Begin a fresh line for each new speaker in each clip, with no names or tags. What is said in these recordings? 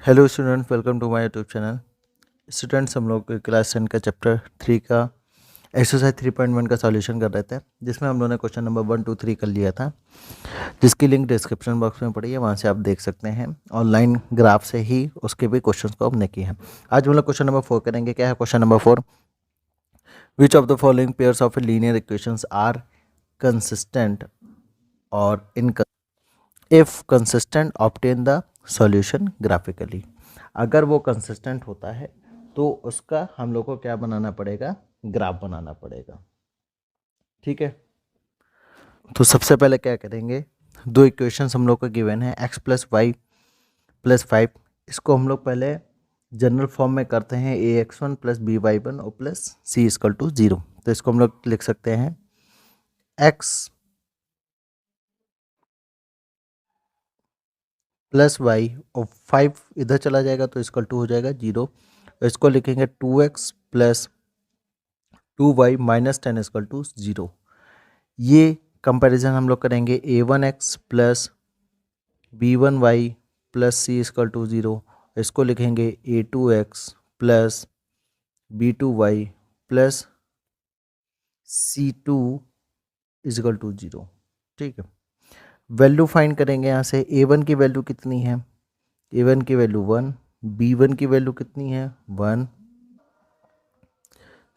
Hello students, welcome to my YouTube channel. Students, हम लोग class 10 का चैप्टर 3 का एक्सरसाइज 3.1 का सॉल्यूशन कर रहे थे, जिसमें हम लोगों ने क्वेश्चन नंबर 1 2 3 कर लिया था, जिसकी लिंक डिस्क्रिप्शन बॉक्स में पड़ी है, वहाँ से आप देख सकते हैं। ऑनलाइन ग्राफ से ही उसके भी क्वेश्चन को हमने किए हैं। आज हम लोग क्वेश्चन नंबर 4 करेंगे। क्या है question number 4? Which of the following pairs of linear equations are consistent और इन if consistent obtain the solution graphically. अगर वो कंसिस्टेंट होता है तो उसका हम लोग को क्या बनाना पड़ेगा? ग्राफ बनाना पड़ेगा। ठीक है, तो सबसे पहले क्या करेंगे, दो इक्वेशंस हम लोग को गिवन है x प्लस वाई प्लस 5। इसको हम लोग पहले जनरल फॉर्म में करते हैं, ax1 प्लस by1 और प्लस c इक्वल टू 0। तो इसको हम लोग लिख सकते हैं x प्लस वाई और 5 इधर चला जाएगा तो इसका 2 हो जाएगा 0। इसको लिखेंगे 2x plus 2y minus 10 equal to 0। ये कंपैरिजन हम लोग करेंगे a1x plus b1y plus c equal to 0। इसको लिखेंगे a2x plus b2y plus c2 equal to 0। ठीक है, वैल्यू फाइंड करेंगे यहाँ से। a1 की वैल्यू कितनी है? a1 की वैल्यू 1, b1 की वैल्यू कितनी है? 1,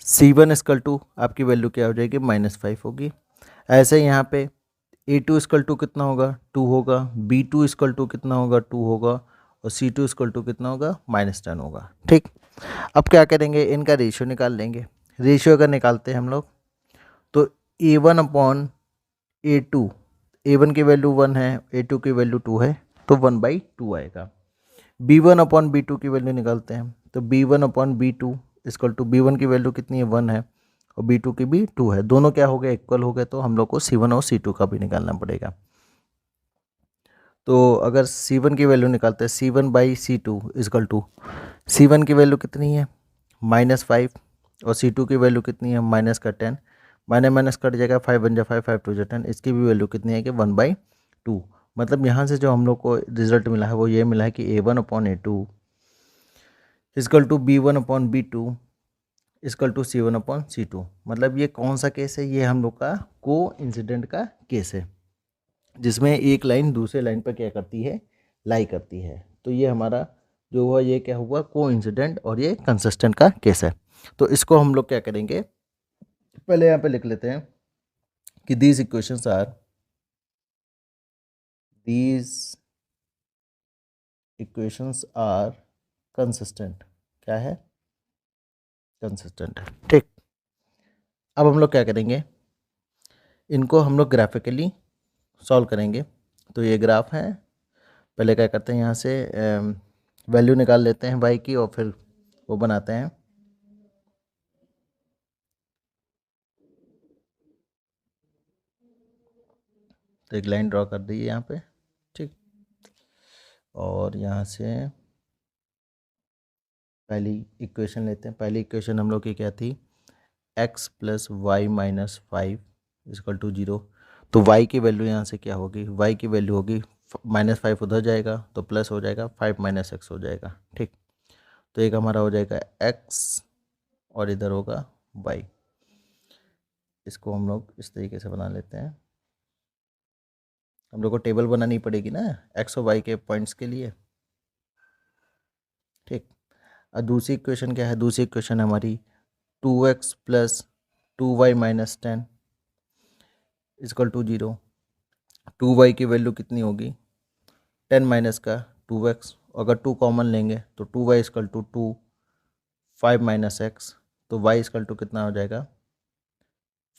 c1 इक्वल टू आपकी वैल्यू क्या हो जाएगी? -5 होगी। ऐसे यहाँ पे a2 इक्वल टू कितना होगा? 2 होगा। b2 इक्वल टू कितना होगा? 2 होगा। और c2 इक्वल टू कितना होगा? -10 होगा। ठीक, अब क्या करेंगे, इनका रेशियो निकाल लेंगे। रेशियो अगर निकालते हैं हम लोग तो a1 अपॉन a2, a1 की वैल्यू 1 है, a2 की वैल्यू 2 है, तो 1/2 आएगा। b1 अपॉन b2 की वैल्यू निकालते हैं तो b1 upon b2 equal to b1 की वैल्यू कितनी है? 1 है, और b2 की भी 2 है। दोनों क्या हो गए? इक्वल हो गए। तो हम लोग को c1 और c2 का भी निकालना पड़ेगा। तो अगर c1 की वैल्यू निकालते हैं, c1/c2 इक्वल टू c1 की वैल्यू कितनी है? -5, और c2 की वैल्यू कितनी है? -10। माइनस माइनस कट जाएगा, 5 बन जाए 5, 5 2 10। इसकी भी वैल्यू कितनी है कि 1/2। मतलब यहाँ से जो हम लोग को रिजल्ट मिला है वो ये मिला है कि a1 upon a2 equal to b1 upon b2 equal to c1 upon c2। मतलब ये कौन सा केस है? ये हम लोग का को इंसिडेंट का केस है, जिसमें एक लाइन दूसरे लाइन पर क्या करती है? लाई करती है। तो ये हमारा जो हुआ ये क्या हुआ? को इंसिडेंट और ये कंसिस्टेंट का केस है। तो इसको हम लोग क्या करेंगे, पहले यहाँ पे लिख लेते हैं कि दीज इक्वेशंस आर कंसिस्टेंट। क्या है? कंसिस्टेंट है। ठीक, अब हम लोग क्या करेंगे, इनको हम लोग ग्राफिकली सॉल्व करेंगे। तो ये ग्राफ है। पहले क्या करते हैं, यहाँ से वैल्यू निकाल लेते हैं y की और फिर वो बनाते हैं। तो एक लाइन ड्रॉ कर दी यहाँ पे। ठीक, और यहाँ से पहली इक्वेशन लेते हैं। पहली इक्वेशन हम लोग की क्या थी? x plus y minus 5 equal to 0। तो y की वैल्यू यहाँ से क्या होगी? y की वैल्यू होगी -5 उधर जाएगा तो प्लस हो जाएगा, 5 माइनस एक्स हो जाएगा। ठीक, तो एक हमारा हो जाएगा x और इधर होगा y। इसको हम लोग इस तरीके से बना लेते हैं। हम लोग को टेबल बनानी पड़ेगी ना x और y के पॉइंट्स के लिए। ठीक, और दूसरी इक्वेशन क्या है? दूसरी इक्वेशन हमारी 2x plus 2y minus 10 equal to 0। 2y की वैल्यू कितनी होगी? 10 माइनस का 2x, अगर 2 कॉमन लेंगे तो 2y equal to 2, 5 minus x, तो y इक्वल टू कितना हो जाएगा?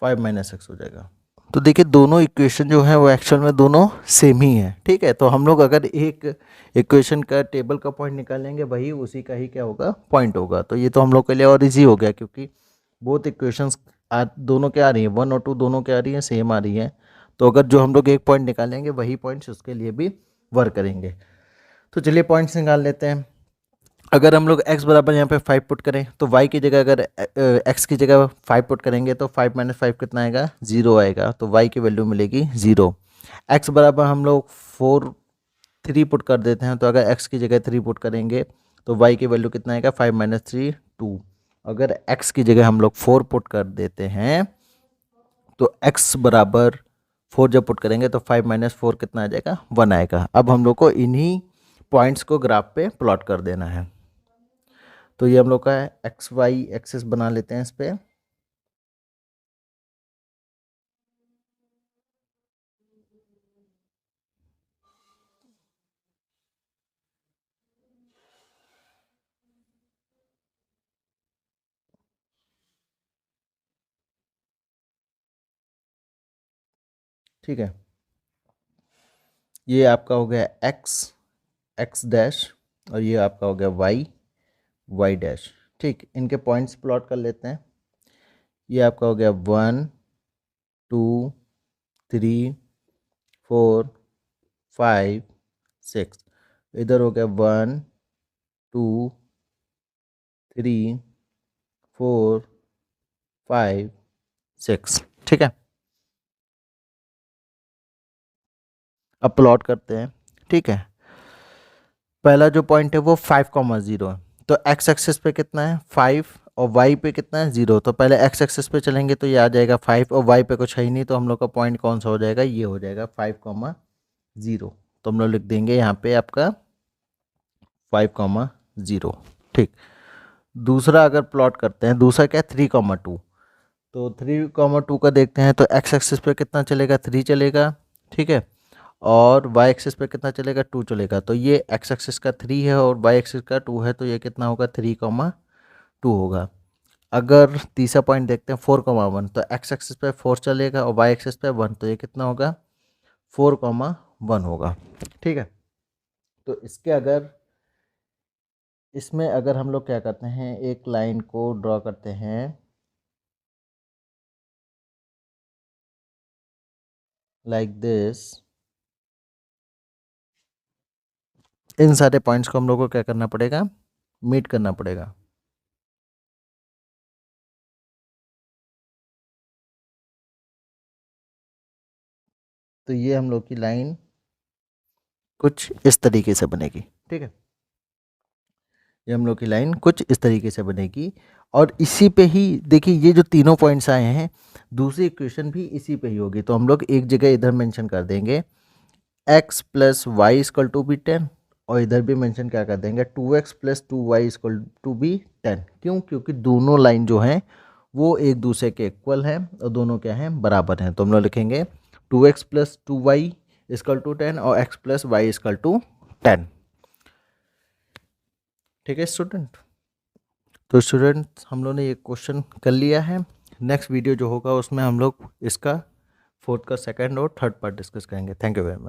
5 माइनस एक्स हो जाएगा। तो देखिए दोनों इक्वेशन जो है वो एक्चुअल में दोनों सेम ही है। ठीक है, तो हम लोग अगर एक इक्वेशन का टेबल का पॉइंट निकालेंगे वही उसी का ही क्या होगा? पॉइंट होगा। तो ये तो हम लोग के लिए और इजी हो गया, क्योंकि बोथ इक्वेशंस दोनों क्या आ रही हैं? 1 और 2 दोनों क्या आ रही हैं? सेम आ रही हैं। तो अगर जो हम लोग एक पॉइंट निकालेंगे वही पॉइंट्स उसके लिए भी वर्क करेंगे। तो चलिए पॉइंट्स निकाल लेते हैं। अगर हम लोग x बराबर यहाँ पे 5 पुट करें तो y की जगह अगर x की जगह 5 पुट करेंगे तो 5 माइनस 5 कितना आएगा? 0 आएगा। तो y की वैल्यू मिलेगी 0। x बराबर हम लोग 4 3 पुट कर देते हैं, तो अगर x की जगह 3 पुट करेंगे तो y की वैल्यू कितना आएगा, 5 - 3 2। अगर x की जगह हम लोग 4 पुट कर देते हैं तो x बराबर 4 जब पुट करेंगे तो 5 - 4 कितना आ जाएगा, 1 आएगा। अब हम लोग को इन्हीं पॉइंट्स को ग्राफ पे प्लॉट कर देना है। तो ये हम लोग का एक्स वाई एक्सिस बना लेते हैं इस पे। ठीक है, ये आपका हो गया एक्स एक्स डैश और ये आपका हो गया वाई वाई डैश। ठीक, इनके पॉइंट्स प्लॉट कर लेते हैं। ये आपका हो गया 1 2 3 4 5 6। इधर हो गया 1 2 3 4 5 6। ठीक है, अब प्लॉट करते हैं। ठीक है, पहला जो पॉइंट है वो 5,0 है, तो एक्स एक्सिस पे कितना है 5 और वाई पे कितना है 0। तो पहले एक्स एक्सिस पे चलेंगे तो ये आ जाएगा 5 और वाई पे कुछ है ही नहीं, तो हम लोग का पॉइंट कौन सा हो जाएगा, ये हो जाएगा 5,0। तो हम लोग लिख देंगे यहाँ पे आपका 5,0। ठीक, दूसरा अगर प्लॉट करते हैं, दूसरा क्या है 3,2। तो 3,2 का देखते हैं, तो एक्स एक्सिस पे कितना चलेगा 3 चलेगा। ठीक है, और वाई एक्सिस पे कितना चलेगा 2 चलेगा। तो ये एक्स एक्सिस का 3 है और वाई एक्सिस का 2 है, तो ये कितना होगा 3,2 होगा। अगर तीसरा पॉइंट देखते हैं 4,1, तो एक्स एक्सिस पे 4 चलेगा और वाई एक्सिस पे 1, तो ये कितना होगा 4,1 होगा। ठीक है, तो इसमें अगर हम लोग क्या करते हैं, एक लाइन को ड्रॉ करते हैं लाइक दिस। इन सारे पॉइंट्स को हम लोग को क्या करना पड़ेगा, मीट करना पड़ेगा। तो ये हम लोग की लाइन कुछ इस तरीके से बनेगी। ठीक है, ये हम लोग की लाइन कुछ इस तरीके से बनेगी और इसी पे ही देखिए ये जो तीनों पॉइंट्स आए हैं, दूसरी इक्वेशन भी इसी पे ही होगी। तो हम लोग एक जगह इधर मेंशन कर देंगे x + y = भी 10 और इधर भी मेंशन क्या कर देंगे 2x + 2y = भी 10। क्यों, क्योंकि दोनों लाइन जो हैं वो एक दूसरे के इक्वल हैं और दोनों क्या हैं, बराबर हैं। तो हम लोग लिखेंगे 2x + 2y = 10 और x + y = 10। ठीक है स्टूडेंट, तो स्टूडेंट हम लोग ने ये क्वेश्चन कर लिया है। नेक्स्ट वीडियो जो होगा उसमें हम लोग इसका फोर्थ का सेकंड और थर्ड पार्ट डिस्कस करेंगे। Thank you very much.